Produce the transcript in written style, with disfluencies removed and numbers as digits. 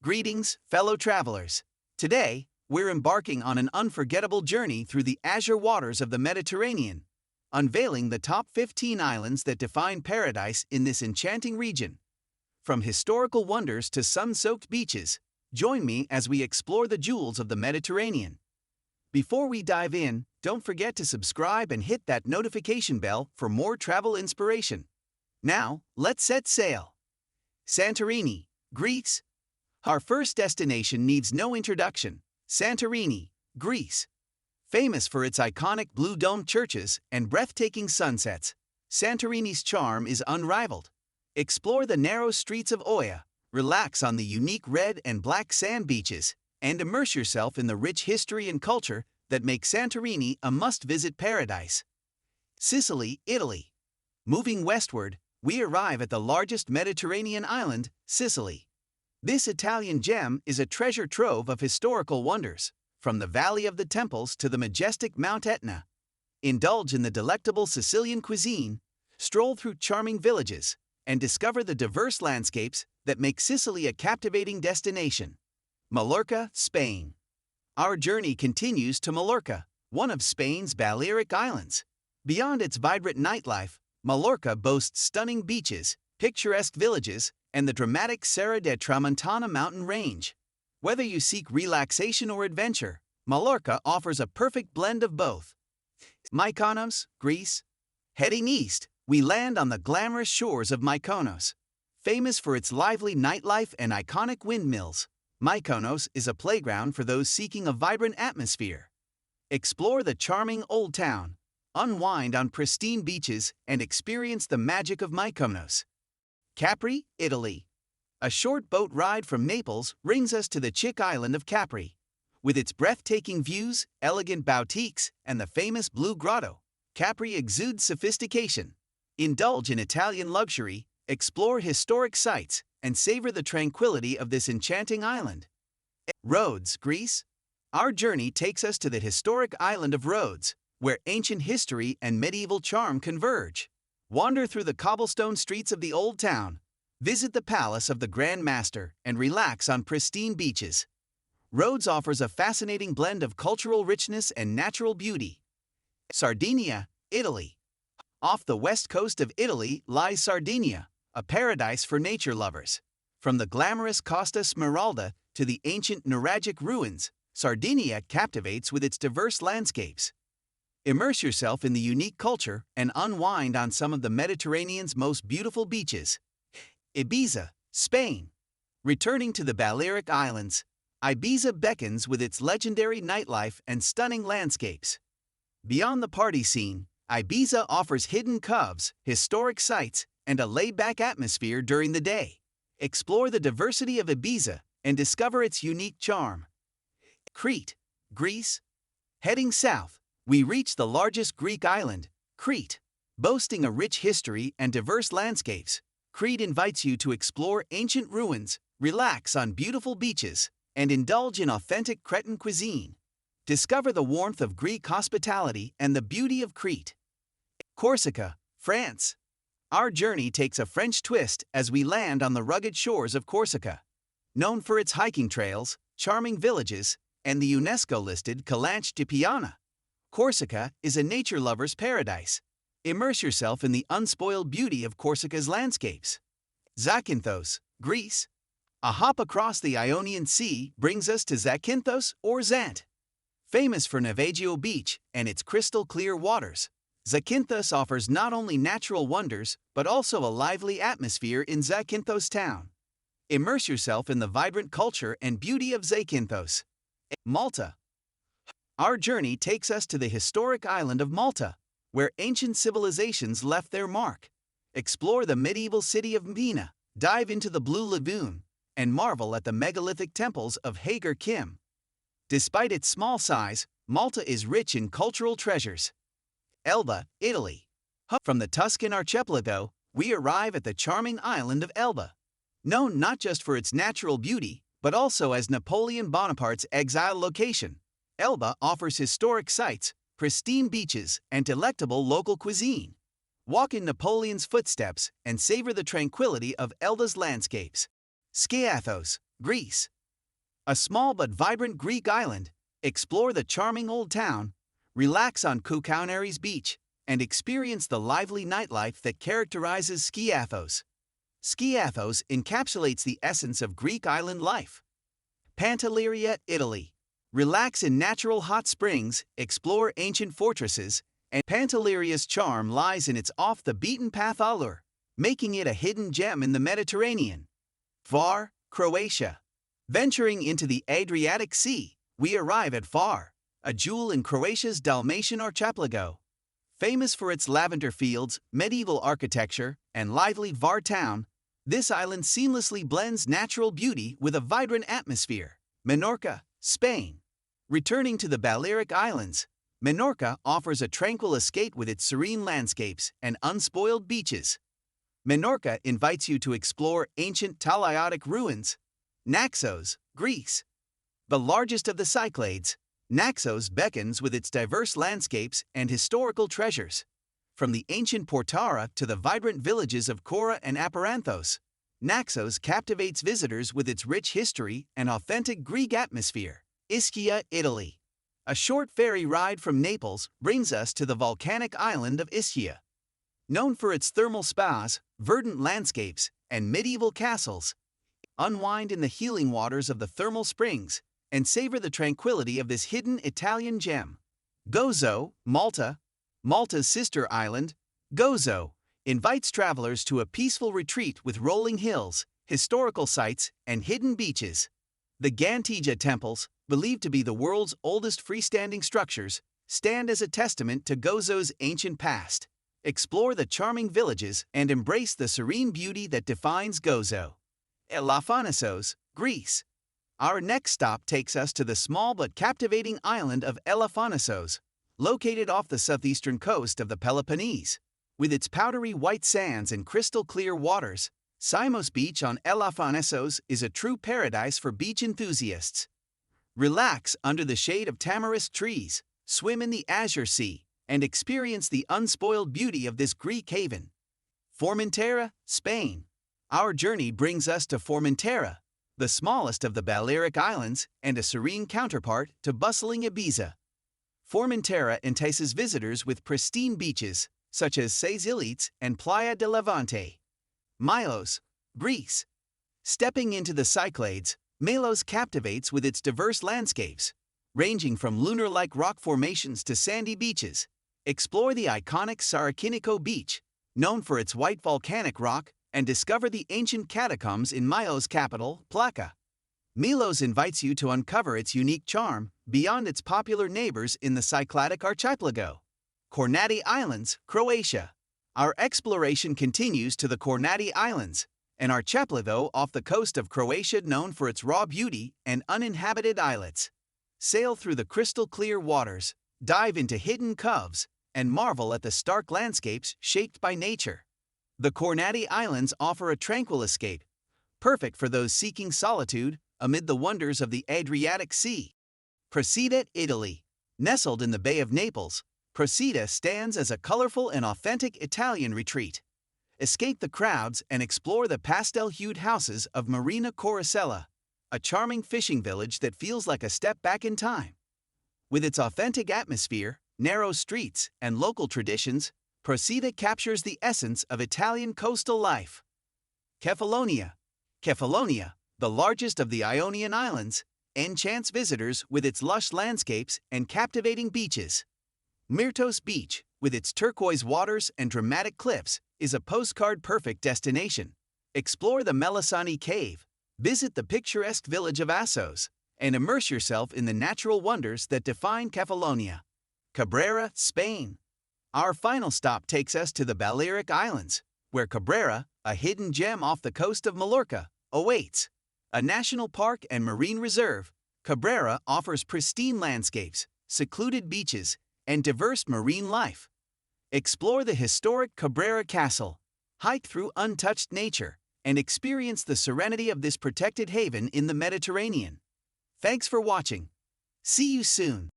Greetings, fellow travelers. Today, we're embarking on an unforgettable journey through the azure waters of the Mediterranean, unveiling the top 15 islands that define paradise in this enchanting region. From historical wonders to sun-soaked beaches, join me as we explore the jewels of the Mediterranean. Before we dive in, don't forget to subscribe and hit that notification bell for more travel inspiration. Now, let's set sail. Santorini, Greece. Our first destination needs no introduction. Santorini, Greece. Famous for its iconic blue-domed churches and breathtaking sunsets, Santorini's charm is unrivaled. Explore the narrow streets of Oia, relax on the unique red and black sand beaches, and immerse yourself in the rich history and culture that make Santorini a must-visit paradise. Sicily, Italy. Moving westward, we arrive at the largest Mediterranean island, Sicily. This Italian gem is a treasure trove of historical wonders, from the Valley of the Temples to the majestic Mount Etna. Indulge in the delectable Sicilian cuisine, stroll through charming villages, and discover the diverse landscapes that make Sicily a captivating destination. Mallorca, Spain. Our journey continues to Mallorca, one of Spain's Balearic Islands. Beyond its vibrant nightlife, Mallorca boasts stunning beaches, picturesque villages, and the dramatic Serra de Tramontana mountain range. Whether you seek relaxation or adventure, Mallorca offers a perfect blend of both. Mykonos, Greece. Heading east, we land on the glamorous shores of Mykonos. Famous for its lively nightlife and iconic windmills, Mykonos is a playground for those seeking a vibrant atmosphere. Explore the charming Old Town, unwind on pristine beaches, and experience the magic of Mykonos. Capri, Italy. A short boat ride from Naples brings us to the chic island of Capri. With its breathtaking views, elegant boutiques, and the famous Blue Grotto, Capri exudes sophistication. Indulge in Italian luxury, explore historic sites, and savor the tranquility of this enchanting island. Rhodes, Greece. Our journey takes us to the historic island of Rhodes, where ancient history and medieval charm converge. Wander through the cobblestone streets of the Old Town, visit the Palace of the Grand Master, and relax on pristine beaches. Rhodes offers a fascinating blend of cultural richness and natural beauty. Sardinia, Italy. Off the west coast of Italy lies Sardinia, a paradise for nature lovers. From the glamorous Costa Smeralda to the ancient Nuragic ruins, Sardinia captivates with its diverse landscapes. Immerse yourself in the unique culture and unwind on some of the Mediterranean's most beautiful beaches. Ibiza, Spain. Returning to the Balearic Islands, Ibiza beckons with its legendary nightlife and stunning landscapes. Beyond the party scene, Ibiza offers hidden coves, historic sites, and a laid-back atmosphere during the day. Explore the diversity of Ibiza and discover its unique charm. Crete, Greece. Heading south, we reach the largest Greek island, Crete. Boasting a rich history and diverse landscapes, Crete invites you to explore ancient ruins, relax on beautiful beaches, and indulge in authentic Cretan cuisine. Discover the warmth of Greek hospitality and the beauty of Crete. Corsica, France. Our journey takes a French twist as we land on the rugged shores of Corsica. Known for its hiking trails, charming villages, and the UNESCO-listed Calanche di Piana, Corsica is a nature lover's paradise. Immerse yourself in the unspoiled beauty of Corsica's landscapes. Zakynthos, Greece. A hop across the Ionian Sea brings us to Zakynthos or Zant. Famous for Navajo Beach and its crystal-clear waters, Zakynthos offers not only natural wonders but also a lively atmosphere in Zakynthos town. Immerse yourself in the vibrant culture and beauty of Zakynthos. Malta. Our journey takes us to the historic island of Malta, where ancient civilizations left their mark. Explore the medieval city of Mbina, dive into the Blue Lagoon, and marvel at the megalithic temples of Hagar Kim. Despite its small size, Malta is rich in cultural treasures. Elba, Italy. From the Tuscan archipelago, we arrive at the charming island of Elba. Known not just for its natural beauty, but also as Napoleon Bonaparte's exile location, Elba offers historic sites, pristine beaches, and delectable local cuisine. Walk in Napoleon's footsteps and savor the tranquility of Elba's landscapes. Skiathos, Greece. A small but vibrant Greek island, explore the charming old town, relax on Koukaouneris beach, and experience the lively nightlife that characterizes Skiathos. Skiathos encapsulates the essence of Greek island life. Pantelleria, Italy. Relax in natural hot springs, explore ancient fortresses, and Pantelleria's charm lies in its off-the-beaten-path allure, making it a hidden gem in the Mediterranean. Var, Croatia. Venturing into the Adriatic Sea, we arrive at Var, a jewel in Croatia's Dalmatian archipelago. Famous for its lavender fields, medieval architecture, and lively Var town, this island seamlessly blends natural beauty with a vibrant atmosphere. Menorca, Spain. Returning to the Balearic Islands, Menorca offers a tranquil escape with its serene landscapes and unspoiled beaches. Menorca invites you to explore ancient Talaiolic ruins. Naxos, Greece. The largest of the Cyclades, Naxos beckons with its diverse landscapes and historical treasures. From the ancient Portara to the vibrant villages of Kora and Aparanthos, Naxos captivates visitors with its rich history and authentic Greek atmosphere. Ischia, Italy. A short ferry ride from Naples brings us to the volcanic island of Ischia. Known for its thermal spas, verdant landscapes, and medieval castles, unwind in the healing waters of the thermal springs and savor the tranquility of this hidden Italian gem. Gozo, Malta. Malta's sister island, Gozo, invites travelers to a peaceful retreat with rolling hills, historical sites, and hidden beaches. The Gantija temples, believed to be the world's oldest freestanding structures, stand as a testament to Gozo's ancient past. Explore the charming villages and embrace the serene beauty that defines Gozo. Elafonisos, Greece. Our next stop takes us to the small but captivating island of Elafonisos, located off the southeastern coast of the Peloponnese. With its powdery white sands and crystal-clear waters, Samos Beach on Elafonisos is a true paradise for beach enthusiasts. Relax under the shade of tamarisk trees, swim in the Azure Sea, and experience the unspoiled beauty of this Greek haven. Formentera, Spain. Our journey brings us to Formentera, the smallest of the Balearic Islands and a serene counterpart to bustling Ibiza. Formentera entices visitors with pristine beaches, such as Ses Iletes and Playa de Levante. Milos, Greece. Stepping into the Cyclades, Milos captivates with its diverse landscapes, ranging from lunar-like rock formations to sandy beaches. Explore the iconic Sarakiniko Beach, known for its white volcanic rock, and discover the ancient catacombs in Milos' capital, Plaka. Milos invites you to uncover its unique charm beyond its popular neighbors in the Cycladic archipelago. Kornati Islands, Croatia. Our exploration continues to the Kornati Islands, an archipelago off the coast of Croatia known for its raw beauty and uninhabited islets. Sail through the crystal-clear waters, dive into hidden coves, and marvel at the stark landscapes shaped by nature. The Kornati Islands offer a tranquil escape, perfect for those seeking solitude amid the wonders of the Adriatic Sea. Procida, Italy. Nestled in the Bay of Naples, Procida stands as a colorful and authentic Italian retreat. Escape the crowds and explore the pastel-hued houses of Marina Corusella, a charming fishing village that feels like a step back in time. With its authentic atmosphere, narrow streets, and local traditions, Procida captures the essence of Italian coastal life. Kefalonia. Kefalonia, the largest of the Ionian Islands, enchants visitors with its lush landscapes and captivating beaches. Myrtos Beach, with its turquoise waters and dramatic cliffs, is a postcard-perfect destination. Explore the Melisani Cave, visit the picturesque village of Assos, and immerse yourself in the natural wonders that define Kefalonia. Cabrera, Spain. Our final stop takes us to the Balearic Islands, where Cabrera, a hidden gem off the coast of Mallorca, awaits. A national park and marine reserve, Cabrera offers pristine landscapes, secluded beaches, and diverse marine life. Explore the historic Cabrera Castle, hike through untouched nature, and experience the serenity of this protected haven in the Mediterranean. Thanks for watching. See you soon.